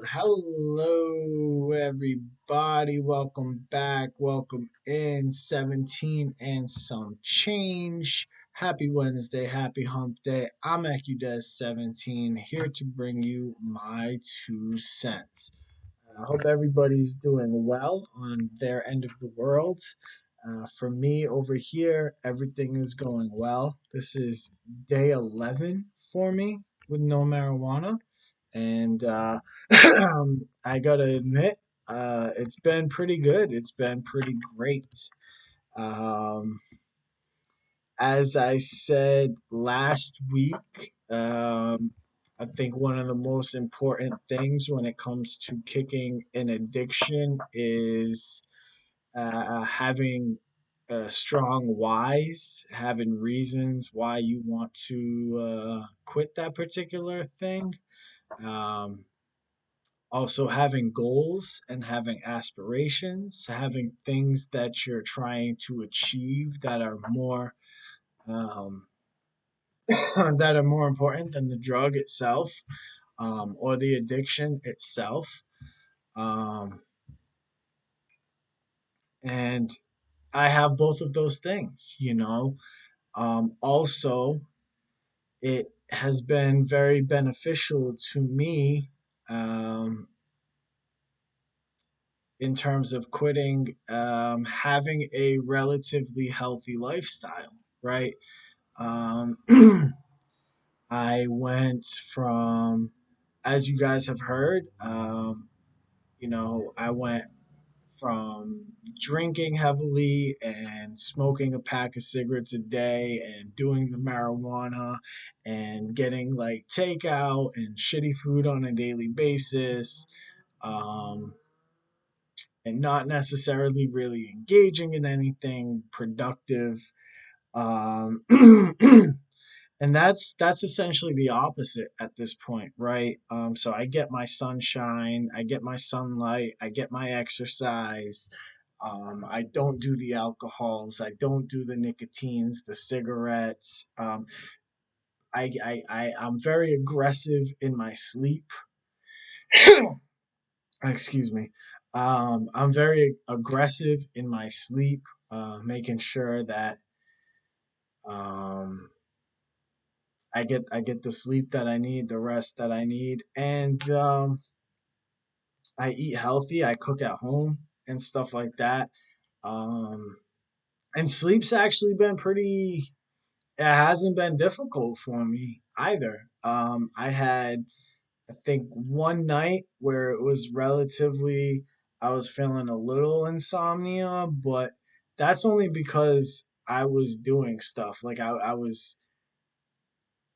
Hello, everybody. Welcome back. Welcome in 17 and some change. Happy Wednesday. Happy hump day. I'm AccuDes17 here to bring you my 2 cents. I hope everybody's doing well on their end of the world. For me over here, everything is going well. This is day 11 for me with no marijuana. And I gotta admit, it's been pretty good. It's been pretty great. Um, as I said last week, I think one of the most important things when it comes to kicking an addiction is having strong whys, having reasons why you want to quit that particular thing. Um, Also having goals and having aspirations, having things that you're trying to achieve that are more um, that are more important than the drug itself, or the addiction itself. Um, and I have both of those things. Also, it has been very beneficial to me, um, in terms of quitting, having a relatively healthy lifestyle, right? Um, I went from, as you guys have heard, I went from drinking heavily and smoking a pack of cigarettes a day and doing the marijuana and getting like takeout and shitty food on a daily basis. Um, and not necessarily really engaging in anything productive. Um, and that's essentially the opposite at this point, right? So I get my sunshine, I get my sunlight, I get my exercise. I don't do the alcohols, I don't do the nicotines, the cigarettes. I'm very aggressive in my sleep. Excuse me. I'm very aggressive in my sleep, making sure that um, I get the sleep that I need, the rest that I need, and I eat healthy. I cook at home and stuff like that. Um, and sleep's actually been pretty. It hasn't been difficult for me either. I had, I think, one night where it was relatively, I was feeling a little insomnia, but that's only because I was doing stuff. Like I was,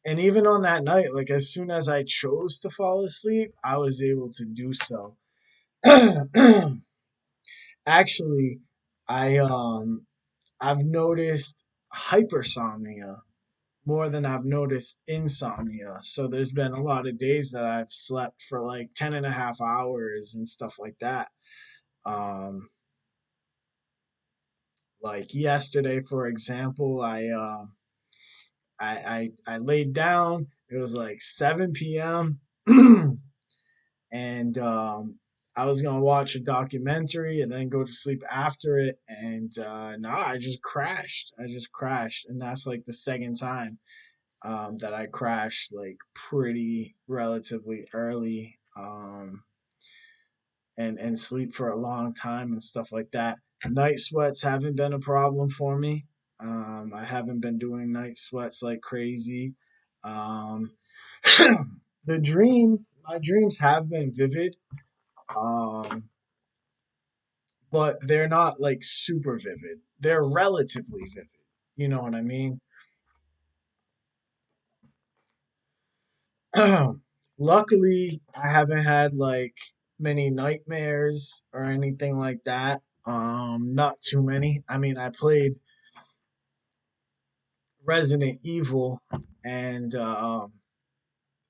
and even on that night, like as soon as I chose to fall asleep, I was able to do so. Actually, I've noticed hypersomnia more than I've noticed insomnia. So there's been a lot of days that I've slept for like 10 and a half hours and stuff like that. Um, like yesterday, for example, I laid down. It was like 7 p.m. and I was gonna watch a documentary and then go to sleep after it. And nah, I just crashed. I just crashed, and that's like the second time that I crashed like pretty relatively early, and sleep for a long time and stuff like that. Night sweats haven't been a problem for me. I haven't been doing night sweats like crazy. Um, my dreams have been vivid, um, but they're not like super vivid. They're relatively vivid. You know what I mean? Luckily, I haven't had like many nightmares or anything like that. Not too many. I mean, I played Resident Evil and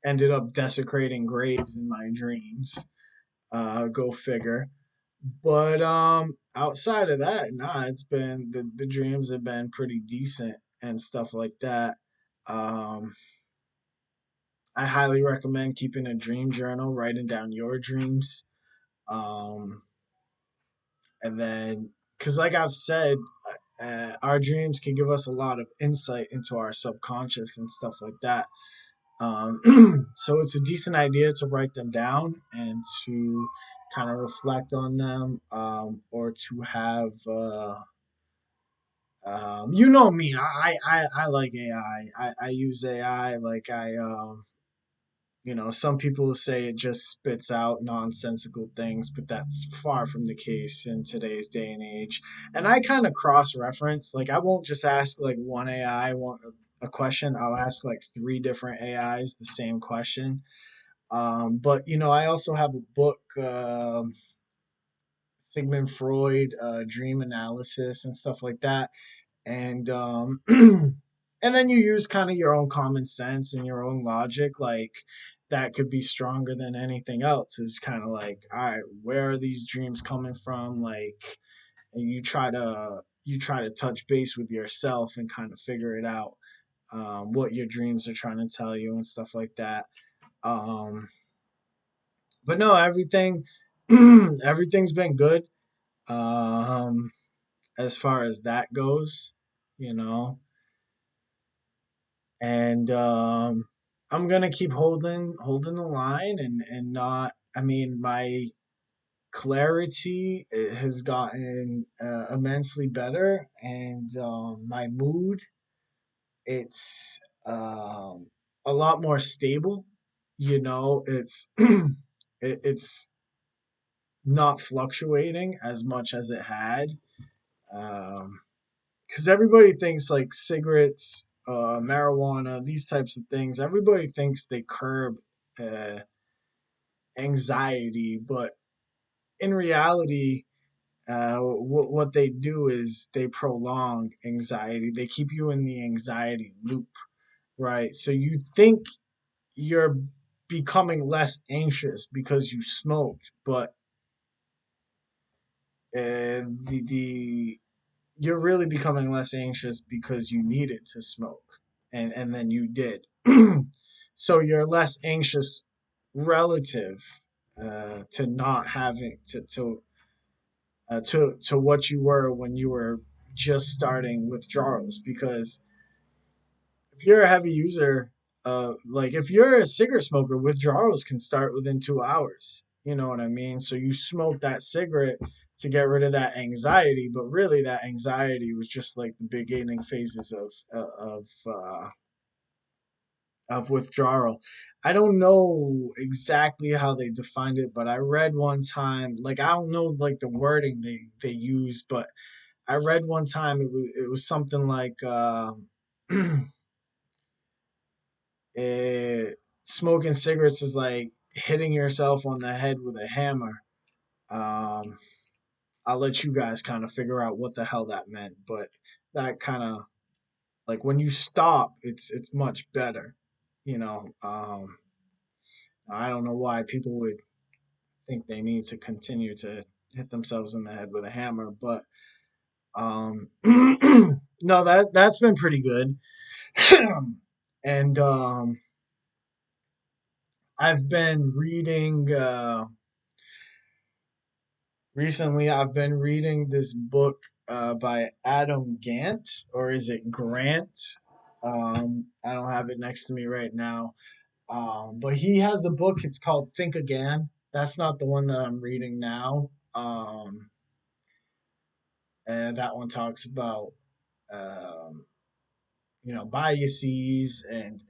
ended up desecrating graves in my dreams. Go figure. But outside of that, nah, it's been the dreams have been pretty decent and stuff like that. Um, I highly recommend keeping a dream journal, writing down your dreams. Um, and then, because like I've said, our dreams can give us a lot of insight into our subconscious and stuff like that. So it's a decent idea to write them down and to kind of reflect on them, or to have, you know me, I like AI. I use AI. Like some people say it just spits out nonsensical things, but that's far from the case in today's day and age. And I kind of cross reference. Like I won't just ask like one AI one a question. I'll ask like three different AIs the same question. But I also have a book, Sigmund Freud, dream analysis and stuff like that, and and then you use kind of your own common sense and your own logic, like that could be stronger than anything else. Is kind of like, all right, where are these dreams coming from? Like, and you try to touch base with yourself and kind of figure it out, what your dreams are trying to tell you and stuff like that. Um, but no, everything's been good, um, as far as that goes, you know. And I'm gonna keep holding the line, and not. I mean, my clarity has gotten immensely better, and my mood, it's a lot more stable. It's not fluctuating as much as it had. Um, because everybody thinks like cigarettes, marijuana, these types of things. Everybody thinks they curb uh, anxiety, but in reality, what they do is they prolong anxiety. They keep you in the anxiety loop, right? So you think you're becoming less anxious because you smoked, but the you're really becoming less anxious because you needed to smoke, and then you did. So you're less anxious relative, to not having to what you were when you were just starting withdrawals. Because if you're a heavy user, like if you're a cigarette smoker, withdrawals can start within 2 hours. You know what I mean? So you smoke that cigarette to get rid of that anxiety, but really that anxiety was just like the beginning phases of withdrawal. I don't know exactly how they defined it, but I read one time, like I don't know like the wording they use, but I read one time it was something like, smoking cigarettes is like hitting yourself on the head with a hammer. Um, I'll let you guys kind of figure out what the hell that meant, but that kind of, like when you stop, it's much better. You know, I don't know why people would think they need to continue to hit themselves in the head with a hammer, but no, that's been pretty good. And I've been reading, recently. I've been reading this book, by Adam Gant, or is it Grant? I don't have it next to me right now. But he has a book. It's called Think Again. That's not the one that I'm reading now. And that one talks about, um, biases, and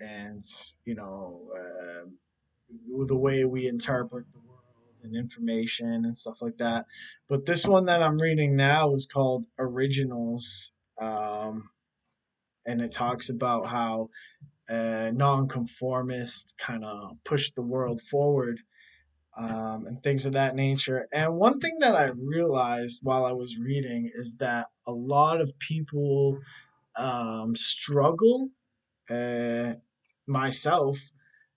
the way we interpret the world and information and stuff like that. But this one that I'm reading now is called Originals, um, and it talks about how, nonconformists kind of push the world forward, and things of that nature. And one thing that I realized while I was reading is that a lot of people, struggle, uh, myself,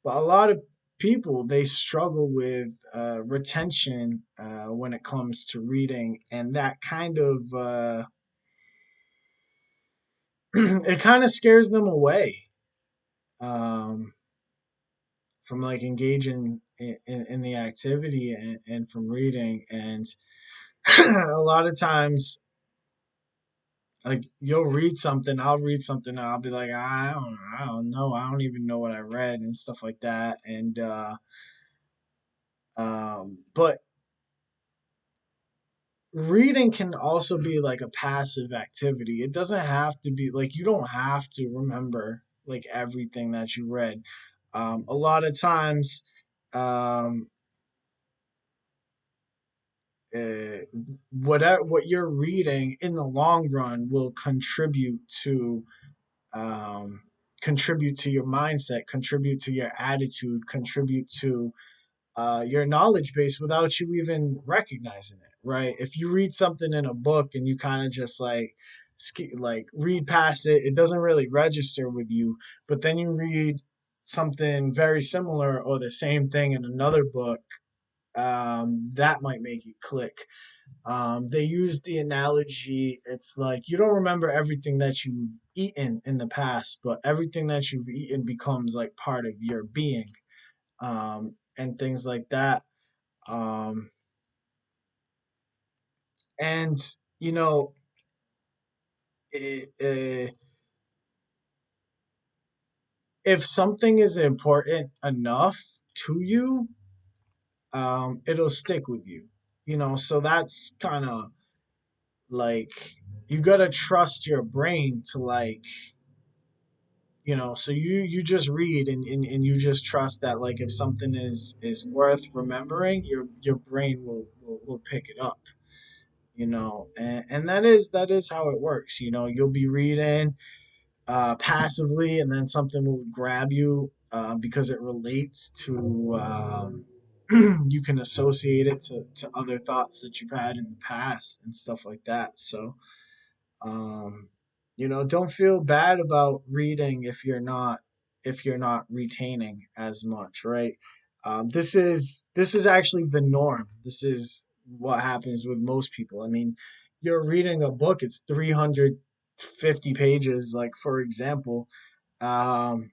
but a lot of people, they struggle with, retention, when it comes to reading, and that kind of, it kind of scares them away. Um, from like engaging in the activity and from reading. And a lot of times, like you'll read something, I'll read something, and I'll be like, I don't know, I don't even know what I read and stuff like that. And but reading can also be like a passive activity. It doesn't have to be like you don't have to remember like everything that you read. A lot of times, um, uh, what you're reading in the long run will um, contribute to your mindset, contribute to your attitude, contribute to your knowledge base without you even recognizing it, right? If you read something in a book and you kind of just like read past it, it doesn't really register with you. But then you read something very similar or the same thing in another book, that might make it click. They use the analogy, it's like you don't remember everything that you've eaten in the past, but everything that you've eaten becomes like part of your being, and things like that. Um, and, you know, I if something is important enough to you, it'll stick with you. So that's kind of like you gotta trust your brain to like so you just read and you just trust that like if something is worth remembering, your brain will pick it up, and that is how it works. You'll be reading passively, and then something will grab you because it relates to you can associate it to other thoughts that you've had in the past and stuff like that. So um, don't feel bad about reading if you're not retaining as much, right? This is actually the norm. This is what happens with most people. I mean, you're reading a book, it's 350 pages, like for example. Um,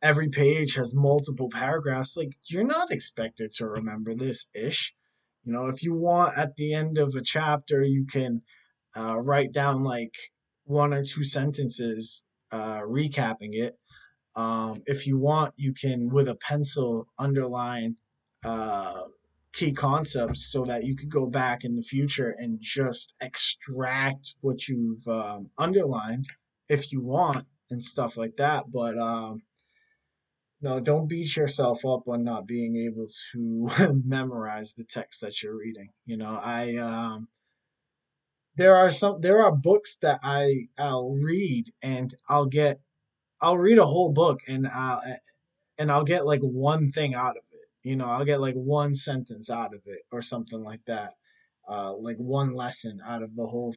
every page has multiple paragraphs. Like you're not expected to remember this ish. If you want at the end of a chapter, you can write down like one or two sentences recapping it. If you want, you can with a pencil underline uh, key concepts so that you could go back in the future and just extract what you've underlined if you want and stuff like that. But no, don't beat yourself up on not being able to memorize the text that you're reading. There are books that I'll read and I'll read a whole book and I'll get like one thing out of it. I'll get like one sentence out of it or something like that. Like one lesson out of the whole.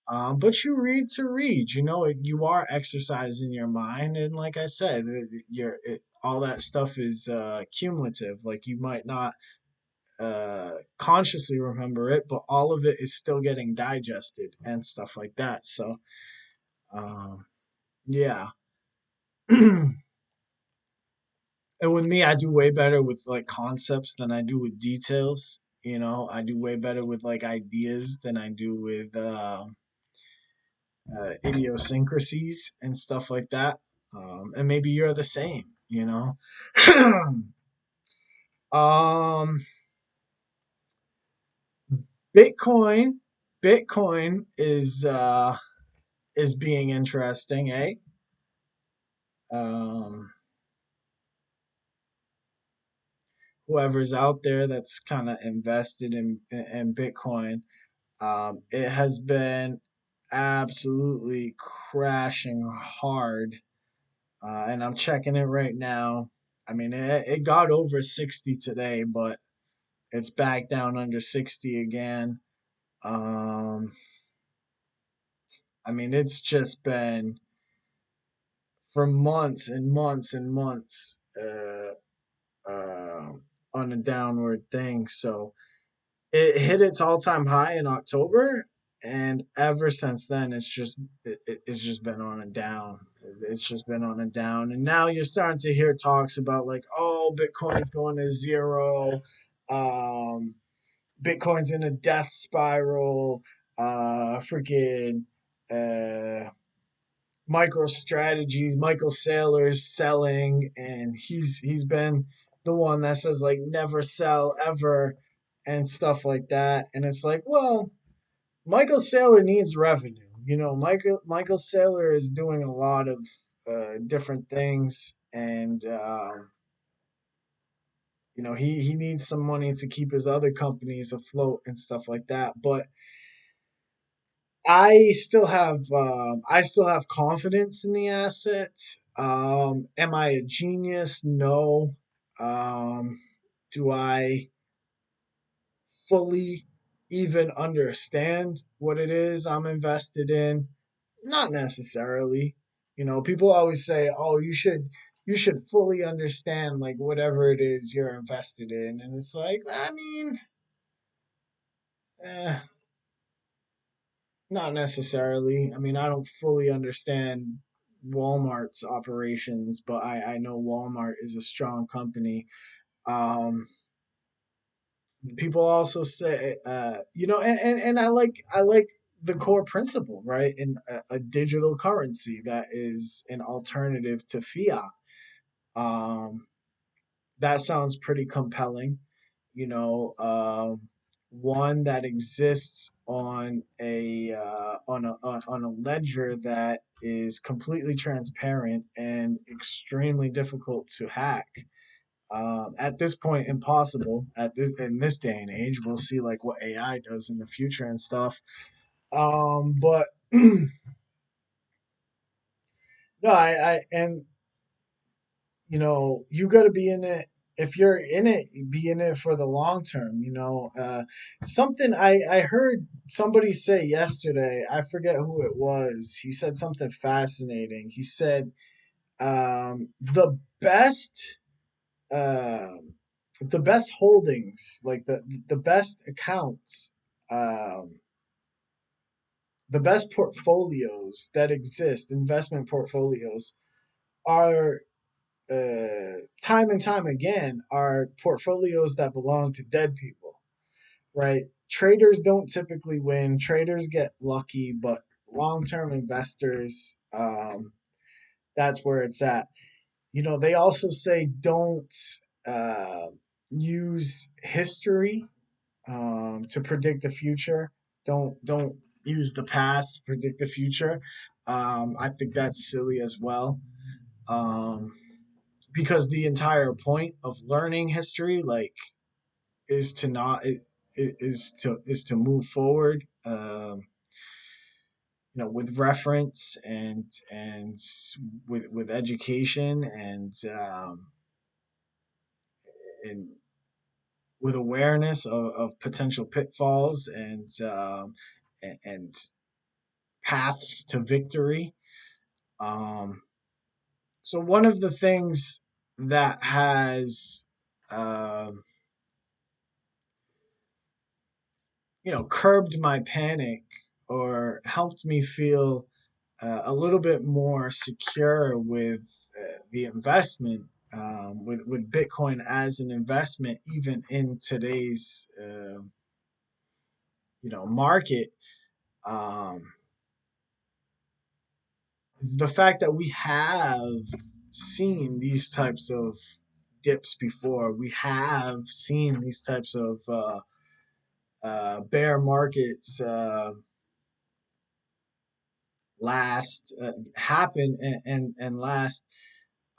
But you read to read. You are exercising your mind, and like I said, all that stuff is cumulative. Like you might not consciously remember it, but all of it is still getting digested and stuff like that. So, um, yeah. And with me, I do way better with like concepts than I do with details. I do way better with like ideas than I do with idiosyncrasies and stuff like that. And maybe you're the same. um, Bitcoin, Bitcoin is being interesting, eh? Um, Whoever's out there that's kind of invested in Bitcoin, it has been absolutely crashing hard, and I'm checking it right now. I mean, it got over 60 today, but it's back down under 60 again. Um, I mean, it's just been for months and months and months uh, on a downward thing. So it hit its all-time high in October, and ever since then, it's just been on a down. It's just been on a down, and now you're starting to hear talks about like, oh, Bitcoin's going to zero, um, Bitcoin's in a death spiral, freaking uh, MicroStrategies, Michael Saylor's selling, and he's been the one that says like never sell ever and stuff like that, and it's like, well, Michael Saylor needs revenue. Michael Saylor is doing a lot of different things, and he needs some money to keep his other companies afloat and stuff like that. But I still have confidence in the asset. Am I a genius? No. Um, do I fully even understand what it is I'm invested in? Not necessarily. People always say, "Oh, you should fully understand like whatever it is you're invested in," and it's like, I mean, eh, not necessarily. I mean, I don't fully understand Walmart's operations, but I know Walmart is a strong company. Um, People also say, and I like the core principle, right? In a digital currency that is an alternative to fiat. Um, that sounds pretty compelling. You know, one that exists on a ledger that is completely transparent and extremely difficult to hack. At this point, impossible. At this in this day and age, we'll see like what AI does in the future and stuff. But no, I and you got to be in it. If you're in it, be in it for the long term. Something I heard somebody say yesterday. I forget who it was. He said something fascinating. He said the best um, the best holdings, like the best accounts, um, the best portfolios that exist, investment portfolios, are time and time again are portfolios that belong to dead people, right? Traders don't typically win. Traders get lucky, but long-term investors, that's where it's at. They also say don't uh, use history to predict the future. Don't use the past to predict the future. I think that's silly as well. Um, because the entire point of learning history, like, is to not is to move forward. With reference and with education and with awareness of potential pitfalls and paths to victory. Um, so one of the things that has um, curbed my panic or helped me feel a little bit more secure with the investment, with Bitcoin as an investment, even in today's market, um, is the fact that we have seen these types of dips before. We have seen these types of bear markets last happen and last.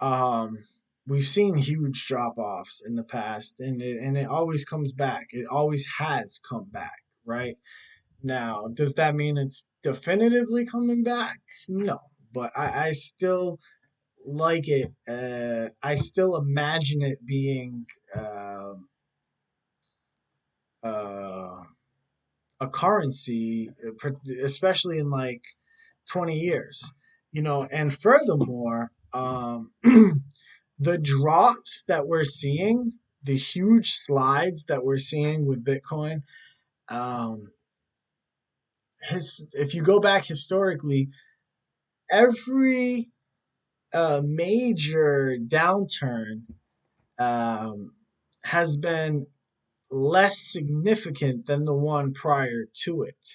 Um, we've seen huge drop offs in the past, and it always comes back. It always has come back, right? Now, does that mean it's definitively coming back? No, but I still like it. I still imagine it being uh, a currency, especially in like 20 years. And furthermore, the drops that we're seeing, the huge slides that we're seeing with Bitcoin, um, if you go back historically, every a major downturn um, has been less significant than the one prior to it.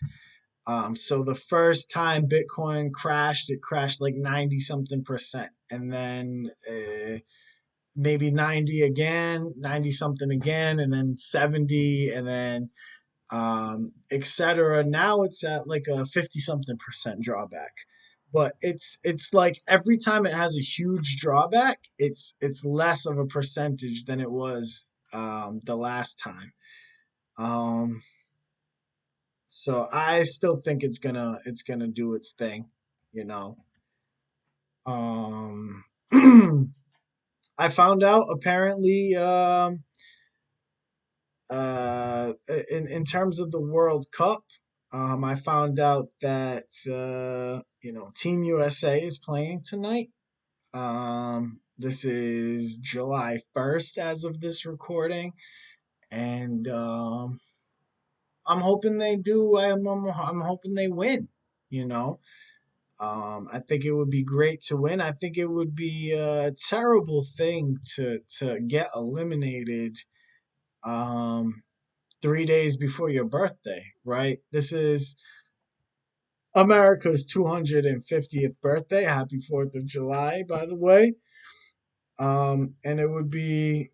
So the first time Bitcoin crashed, it crashed like 90 something percent. And then maybe 90 again, 90 something again, and then 70, and then etc. Now it's at like a 50 something percent drawback. But it's like every time it has a huge drawback, it's less of a percentage than it was the last time. Um, so I still think it's gonna do its thing, you know. Um, I found out apparently in terms of the World Cup, I found out that Team USA is playing tonight. This is July 1st as of this recording, and I'm hoping they do. I'm hoping they win. You know, I think it would be great to win. I think it would be a terrible thing to get eliminated. Um, 3 days before your birthday, right? This is America's 250th birthday. Happy 4th of July, by the way. And it would be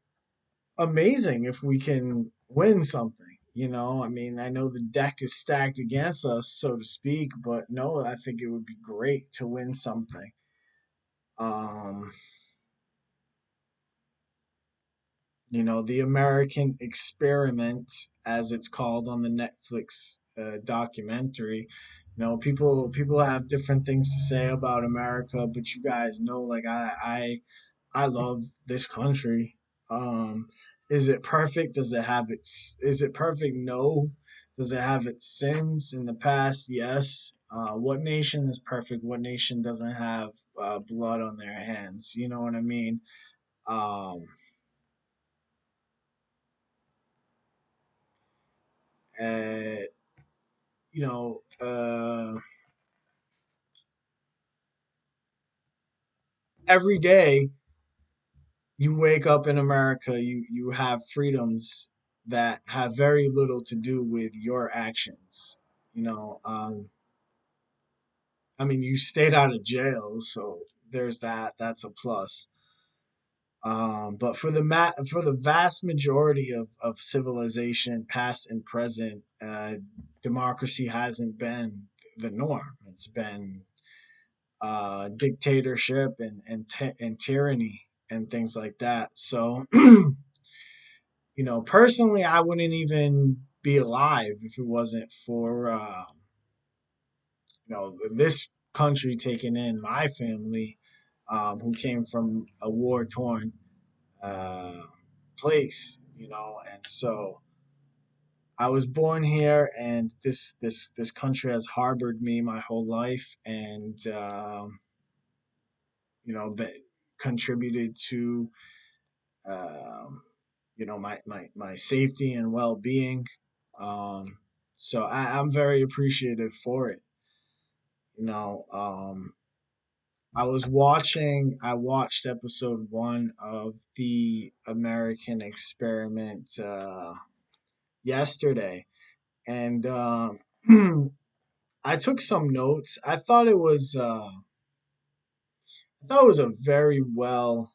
amazing if we can win something. I mean, I know the deck is stacked against us, so to speak, but no, I think it would be great to win something. Um, the American experiment, as it's called on the Netflix documentary. People have different things to say about America, but you guys know, like I love this country. Um, is it perfect? Is it perfect? No. Does it have its sins in the past? Yes. What nation is perfect? What nation doesn't have blood on their hands? You know what I mean? Um, uh, you know, every day you wake up in America, you have freedoms that have very little to do with your actions. You know, I mean, you stayed out of jail, so there's that. That's a plus. But for the vast majority of civilization, past and present, democracy hasn't been the norm. It's been dictatorship and tyranny and things like that. So, personally, I wouldn't even be alive if it wasn't for this country taking in my family, who came from a war torn uh, place. And so I was born here, and this country has harbored me my whole life, and that contributed to um, my safety and well being. Um, so I'm very appreciative for it. You know, I watched episode one of the American Experiment yesterday, and I took some notes. I thought it was a very well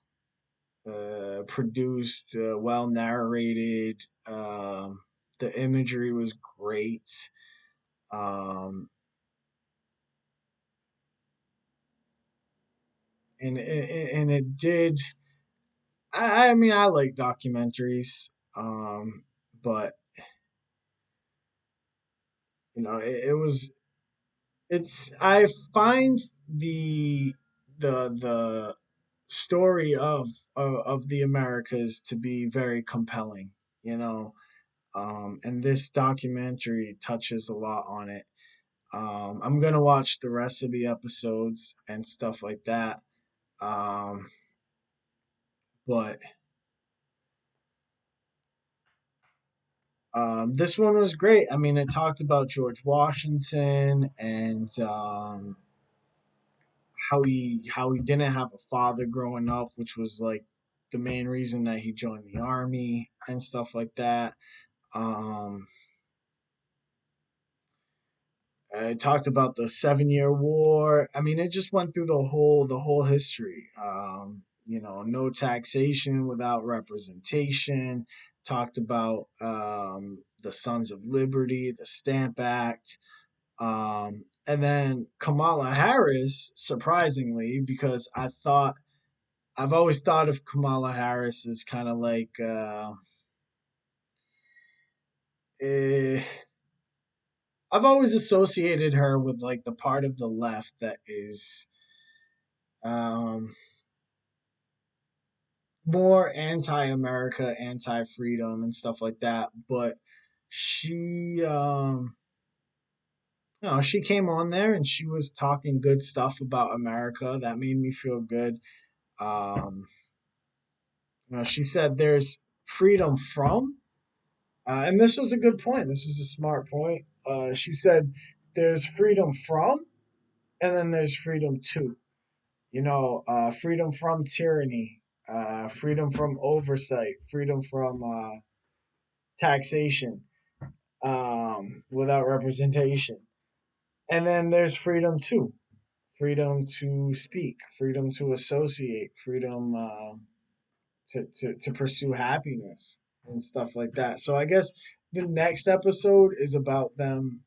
produced, well narrated. The imagery was great. Um, and it did. I mean, I like documentaries, but it was. I find the story of the Americas to be very compelling. You know, and this documentary touches a lot on it. I'm gonna watch the rest of the episodes and stuff like that. Um, but this one was great. I mean, it talked about George Washington and how he didn't have a father growing up, which was like the main reason that he joined the army and stuff like that. Um, it talked about the 7 Year War. I mean, it just went through the whole history. No taxation without representation. Talked about the Sons of Liberty, the Stamp Act. And then Kamala Harris, surprisingly, because I've always thought of Kamala Harris as kind of like eh, I've always associated her with like the part of the left that is um, more anti-America, anti-freedom, and stuff like that. But she, she came on there and she was talking good stuff about America. That made me feel good. Um, she said there's freedom from, and this was a good point. This was a smart point. She said there's freedom from, and then there's freedom to. Freedom from tyranny, freedom from oversight, freedom from taxation, without representation. And then there's freedom to speak, freedom to associate, freedom to pursue happiness and stuff like that. So I guess the next episode is about them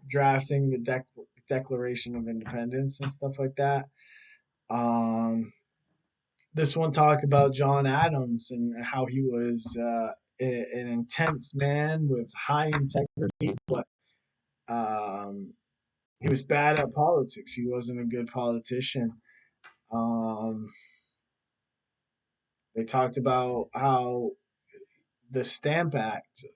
drafting the Declaration of Independence and stuff like that. Um, this one talked about John Adams and how he was an intense man with high integrity, but um, he was bad at politics. He wasn't a good politician. Um, they talked about how the Stamp Act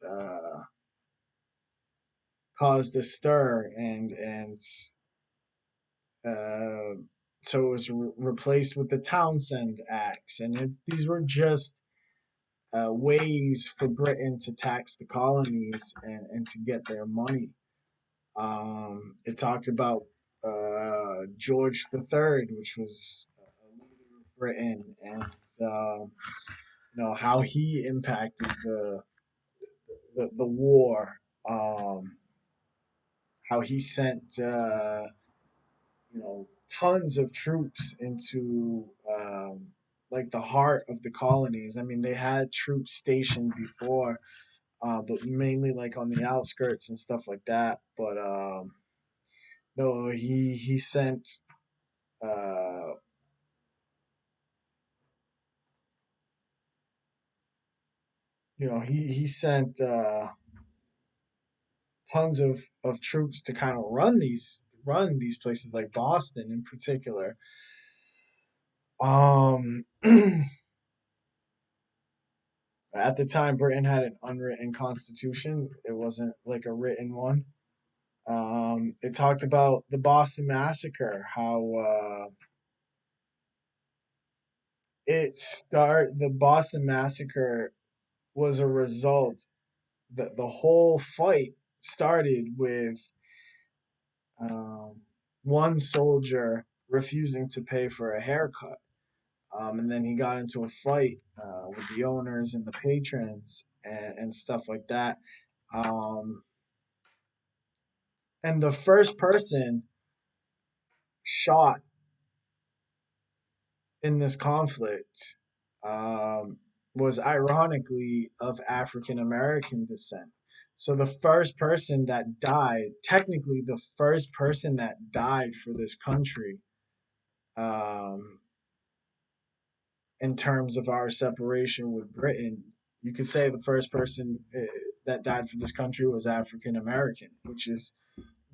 caused a stir, and uh, so it was replaced with the Townsend Acts, and these were just ways for Britain to tax the colonies and to get their money. It talked about George III, which was a leader of Britain, and how he impacted the war. How he sent tons of troops into like the heart of the colonies. I mean, they had troops stationed before, but mainly like on the outskirts and stuff like that. But no, he sent uh, he sent tons of troops to kind of run these places like Boston in particular. Um, at the time, Britain had an unwritten constitution. It wasn't like a written one. It talked about the Boston Massacre, how the Boston Massacre was a result. The whole fight started with um, one soldier refusing to pay for a haircut. And then he got into a fight with the owners and the patrons and stuff like that. Um, and the first person shot in this conflict um, was ironically of African American descent. So the first person that died, technically the first person that died for this country, um, in terms of our separation with Britain, you could say the first person that died for this country was African American, which is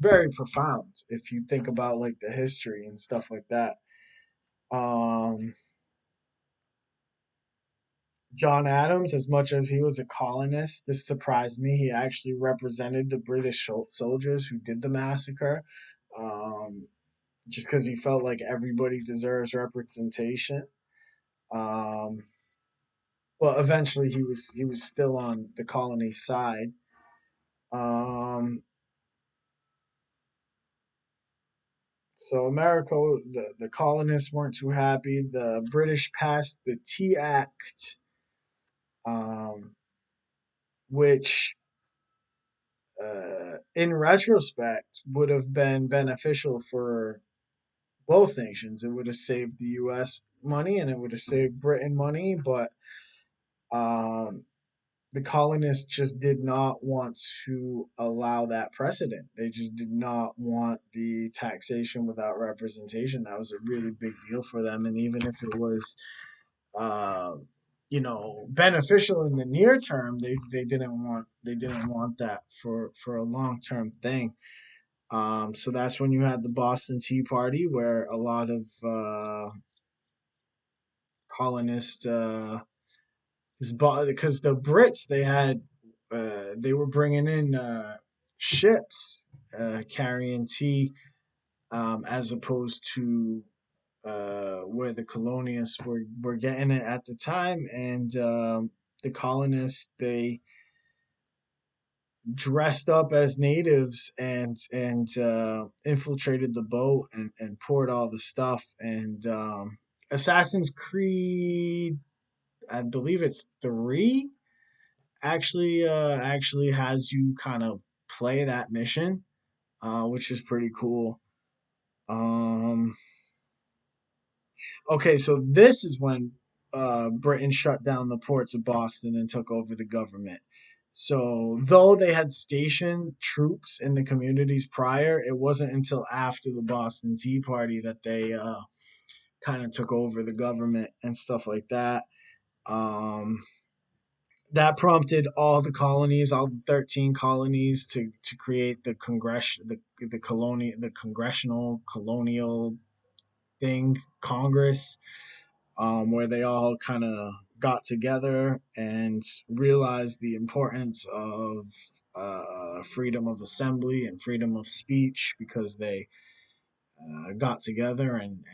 very profound if you think about like the history and stuff like that. Um, John Adams, as much as he was a colonist, this surprised me. He actually represented the British soldiers who did the massacre, um, just because he felt like everybody deserves representation. Um, but eventually, he was still on the colony side. Um, So America, the colonists weren't too happy. The British passed the Tea Act, um, which, in retrospect, would have been beneficial for both nations. It would have saved the U.S. money and it would have saved Britain money, but um, the colonists just did not want to allow that precedent. They just did not want the taxation without representation. That was a really big deal for them, and even if it was, uh, beneficial in the near term, they didn't want that for a long term thing. So that's when you had the Boston Tea Party, where a lot of colonists, because the Brits they were bringing in ships carrying tea, as opposed to where the colonists were getting it at the time, and the colonists, they dressed up as natives and infiltrated the boat and poured all the stuff. And Assassin's Creed, I believe it's three, actually has you kind of play that mission, which is pretty cool. Um, okay, so this is when Britain shut down the ports of Boston and took over the government. So though they had stationed troops in the communities prior, it wasn't until after the Boston Tea Party that they kind of took over the government and stuff like that. Um, that prompted all the colonies, all 13 colonies, to create the congressional colonial thing, Congress, where they all kind of got together and realized the importance of freedom of assembly and freedom of speech, because they got together and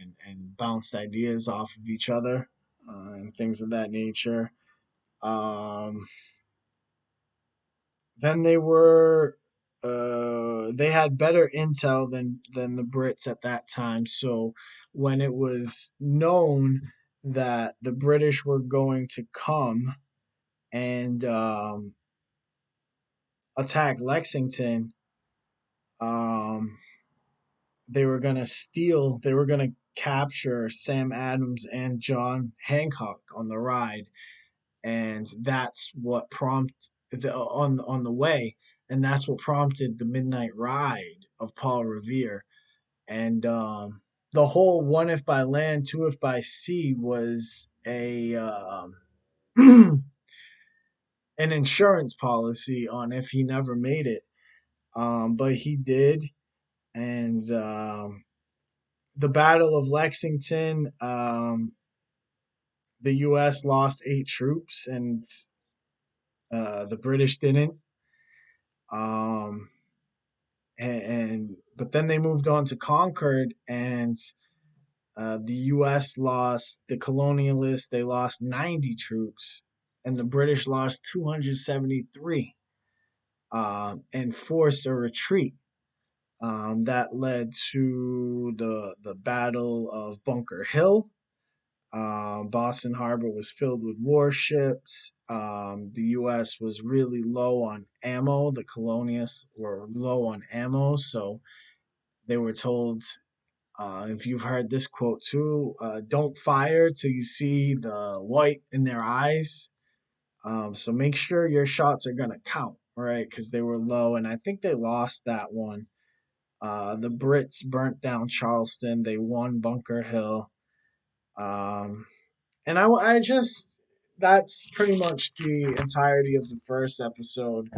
bounced ideas off of each other, and things of that nature. Um, then they had better intel than the Brits at that time. So when it was known that the British were going to come and attack Lexington, um, they were gonna capture Sam Adams and John Hancock on the ride, and that's what prompted on the way, and that's what prompted the Midnight Ride of Paul Revere. And the whole one if by land, two if by sea was a an insurance policy on if he never made it. But he did, and the Battle of Lexington, the U.S. lost 8 troops, and the British didn't. Um, and but then they moved on to Concord, and the U.S. lost the colonialists. They lost 90 troops, and the British lost 273, and forced a retreat. That led to the Battle of Bunker Hill. Boston Harbor was filled with warships. The U.S. was really low on ammo. The colonists were low on ammo, so they were told, if you've heard this quote too, don't fire till you see the white in their eyes. So make sure your shots are gonna count, right? Because they were low, and I think they lost that one. The Brits burnt down Charleston. They won Bunker Hill. Um, and I just That's pretty much the entirety of the first episode.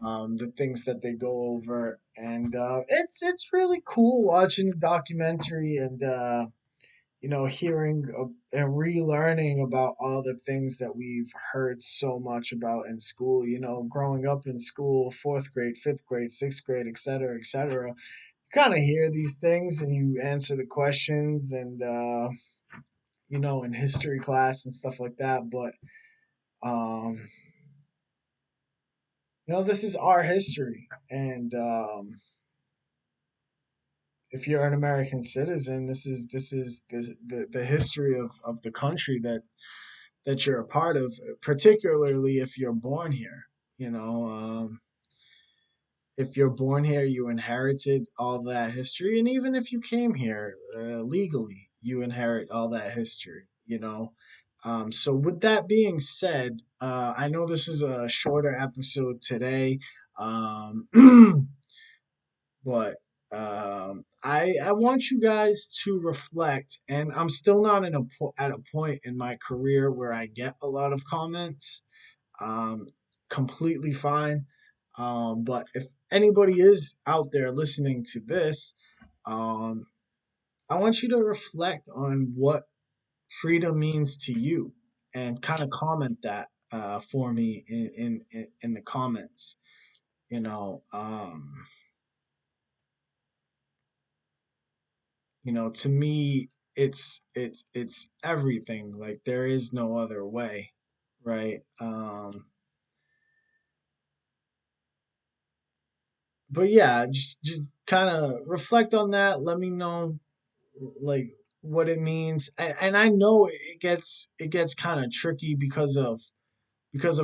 The things that they go over, and it's really cool watching the documentary and hearing and relearning about all the things that we've heard so much about in school. Growing up in school, fourth grade, fifth grade, sixth grade, etc., etc. You kind of hear these things and you answer the questions, and in history class and stuff like that. But um, this is our history, and if you're an American citizen, this is the history of the country that you're a part of, particularly if you're born here. You know, if you're born here, you inherited all that history, and even if you came here legally, you inherit all that history. You know, so with that being said, I know this is a shorter episode today, um, but I want you guys to reflect, and I'm still not at a point in my career where I get a lot of comments. Um, Completely fine. But if anybody is out there listening to this, um, I want you to reflect on what freedom means to you, and kind of comment that for me in the comments. You know, to me, it's everything. Like there is no other way, right? But yeah, just kind of reflect on that. Let me know like what it means, and I know it gets kind of tricky because of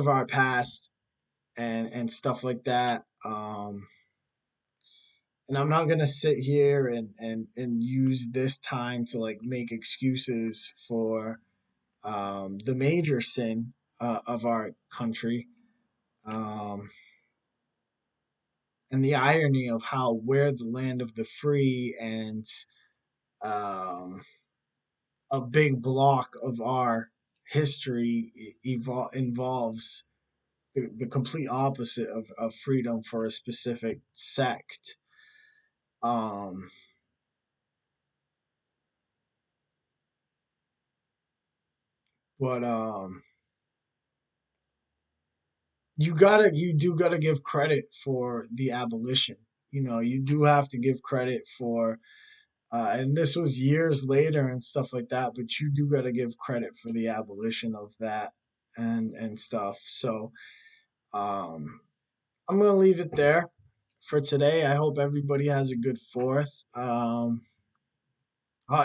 our past and stuff like that. And I'm not gonna sit here and use this time to like make excuses for the major sin of our country, um, and the irony of how we're the land of the free, and um, a big block of our history involves the complete opposite of freedom for a specific sect. Um, but you do gotta give credit for the abolition. You do have to give credit for, and this was years later and stuff like that, but you do gotta give credit for the abolition of that and stuff. So um, I'm gonna leave it there for today. I hope everybody has a good Fourth. Hot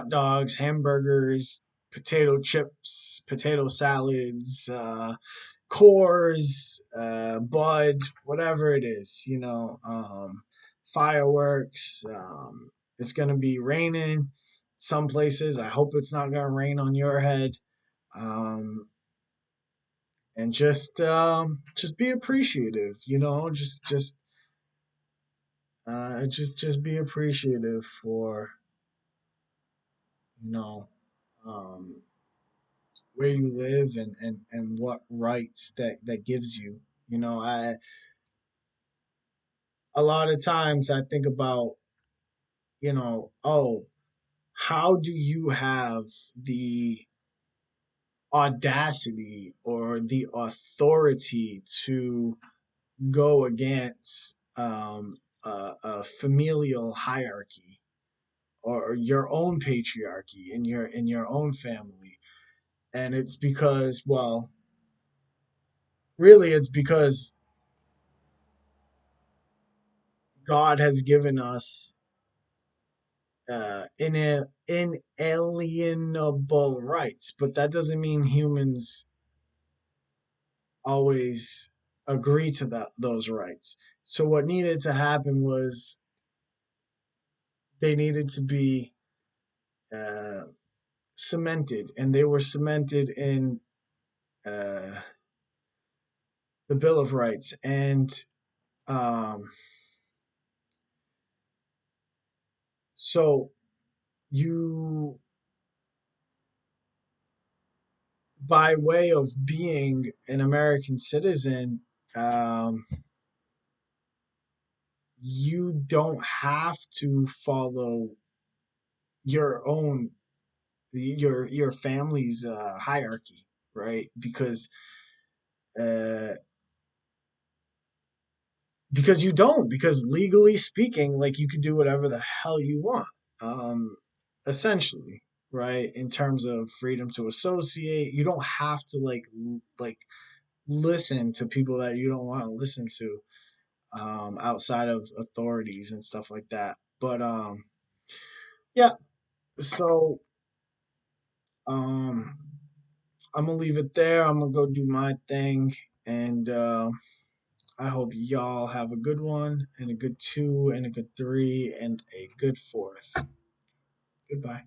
dogs, hamburgers, potato chips, potato salads, cores, bud, whatever it is, fireworks. It's gonna be raining some places. I hope it's not gonna rain on your head. Um, and just be appreciative, just be appreciative for you know um where you live, and what rights that gives you. I A lot of times I think about, oh, how do you have the audacity or the authority to go against a familial hierarchy, or your own patriarchy in your own family? And it's because, well, really, it's because God has given us inalienable rights, but that doesn't mean humans always agree to those rights. So what needed to happen was they needed to be uh, cemented, and they were cemented in uh, the Bill of Rights. And um, so you, by way of being an American citizen, um, you don't have to follow your own your family's hierarchy, right? Uh, because you don't, because legally speaking, like, you can do whatever the hell you want, um, essentially, right? In terms of freedom to associate, you don't have to like listen to people that you don't want to listen to, outside of authorities and stuff like that. But Yeah. So um, I'm gonna leave it there. I'm gonna go do my thing, and I hope y'all have a good one, and a good two, and a good three, and a good fourth. Goodbye.